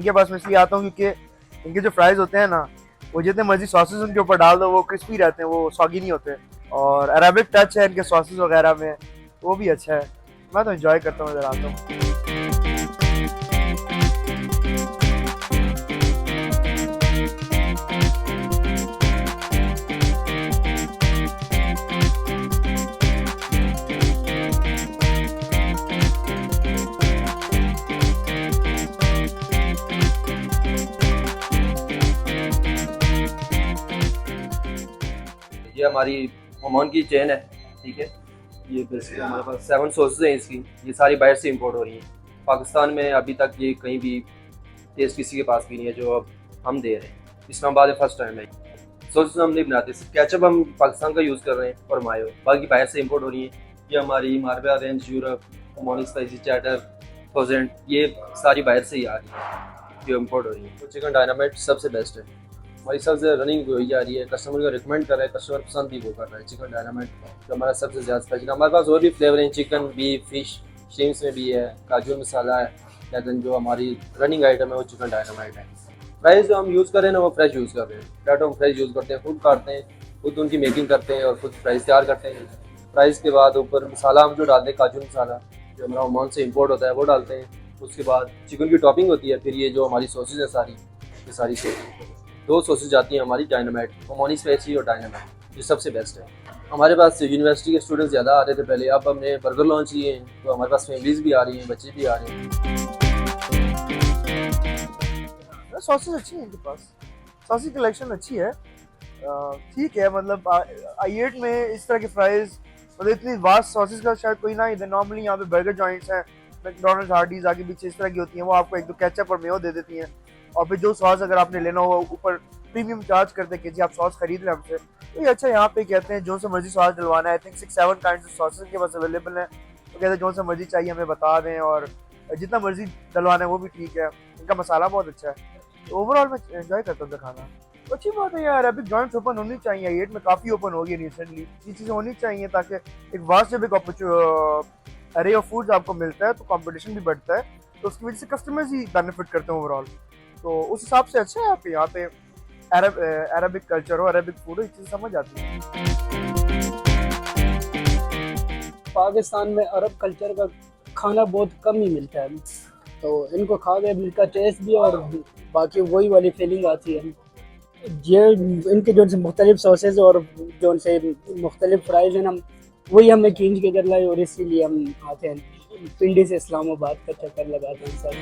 इनके पास मैं इसलिए आता हूँ क्योंकि इनके जो फ्राइज होते हैं ना, वो जितने मर्जी सॉसेस उनके ऊपर डाल दो वो क्रिस्पी रहते हैं, वो सॉगी नहीं होते। और अरेबिक टच है इनके सॉसेस वगैरह में, वो भी अच्छा है। मैं तो एंजॉय करता हूँ इधर आता हूँ। ये हमारी ओमान की चेन है, ठीक है। ये बेसिकली हमारे पास 7 सोर्सेज हैं इसकी, ये सारी बाहर से इंपोर्ट हो रही हैं। पाकिस्तान में अभी तक ये कहीं भी टेस्ट किसी के पास भी नहीं है जो अब हम दे रहे हैं। इस्लामाबाद में फर्स्ट टाइम है। सोसेज हम नहीं बनाते, सिर्फ केचप हम पाकिस्तान का यूज़ कर रहे हैं और मायो बाकी बाहर से इंपोर्ट हो रही है। ये हमारी मारवा range, Europe, Omani spicy chatter, thousand, ये सारी बाहर से ही आ रही है जो इम्पोर्ट हो रही है। तो चिकन डायनामाइट सबसे बेस्ट है, हमारी सबसे रनिंग हुई जा रही है, कस्टमर को रिकमेंड कर रहे हैं, कस्टमर पसंद भी वो कर रहा है। चिकन डायनामाइट जो हमारा सबसे ज़्यादा स्पेशल, हमारे पास और भी फ्लेवर हैं, चिकन, बीफ, फिश, श्रिम्प्स में भी है, काजू मसाला है, लेकिन जो हमारी रनिंग आइटम है वो चिकन डायनामाइट है। प्राइस जो हम यूज़ कर रहे हैं ना वो फ्रेश यूज़ कर रहे हैं, टैटो हम फ्रेश यूज़ करते हैं, खुद काटते हैं, खुद उनकी मेकिंग करते हैं और खुद प्राइस तैयार करते हैं। प्राइस के बाद ऊपर मसाला हम जो डालते हैं, काजू मसाला जो हमारा ओमान से इंपोर्ट होता है वो डालते हैं। उसके बाद चिकन की टॉपिंग होती है, फिर ये जो हमारी सॉसेज है सारी, ये सारी सॉसेज, 2 सॉसेज आती हैं हमारी, डायनामाइट, ओमानी स्पाइसी और डायनामाइट, जो सबसे बेस्ट है। हमारे पास यूनिवर्सिटी के स्टूडेंट्स ज़्यादा आ रहे थे पहले, अब हमने बर्गर लॉन्च किए हैं तो हमारे पास फैमिलीज़ भी आ रही हैं, बच्चे भी आ रहे हैं। सॉसेज अच्छी है इनके पास, सॉसेज कलेक्शन अच्छी है। ठीक है, मतलब I8 में इस तरह के फ्राइज, मतलब इतनी वास्ट सॉसेज का शायद कोई ना इधर। नॉर्मली यहाँ पे बर्गर जॉइंट्स हैं, मैकडोनल्ड्स, हार्डीज आगे पीछे इस तरह की होती हैं, वो आपको एक दो केचप और मेयो दे देती हैं और फिर जो सॉस अगर आपने लेना हो ऊपर प्रीमियम चार्ज करते हैं कि जी आप सॉस खरीद लें हमसे। तो ये अच्छा, यहाँ पे कहते हैं जो से मर्जी सॉस डलवाना है, I think 6-7 kind of sausage के पास अवेलेबल हैं। तो कहते हैं जो से मर्जी चाहिए हमें बता दें और जितना मर्जी डलवाना है वो भी ठीक है। इनका मसाला बहुत अच्छा है, तो ओवरऑल मैं एंजॉय करता हूँ खाना। तो अच्छी बात है यार, अभी जॉइंट्स ओपन होनी चाहिए। I8 में काफ़ी ओपन हो गई रिसेंटली, ये चीज़ें होनी चाहिए ताकि एक वास्ट जब एक अरे ऑफ फूड्स आपको मिलता है तो कंपटीशन भी बढ़ता है, तो उसकी वजह से कस्टमर्स ही बेनिफिट करते हैं ओवरऑल। तो उस हिसाब से अच्छा है आप यहाँ पे अरबिक कल्चर हो, अरबिक फूड हो, ये चीज़ समझ आती है। पाकिस्तान में अरब कल्चर का खाना बहुत कम ही मिलता है, तो इनको खा के इनका टेस्ट भी और बाकी वही वाली फीलिंग आती है। ये इनके जो मुख्तलिफ सॉसेज और जो से मुख्तलिफ फ्राइज हैं, हम वही हमें खींच के कर लाए और इसीलिए हम आते हैं पिंडी से इस्लामाबाद का चक्कर लगाते हैं सर।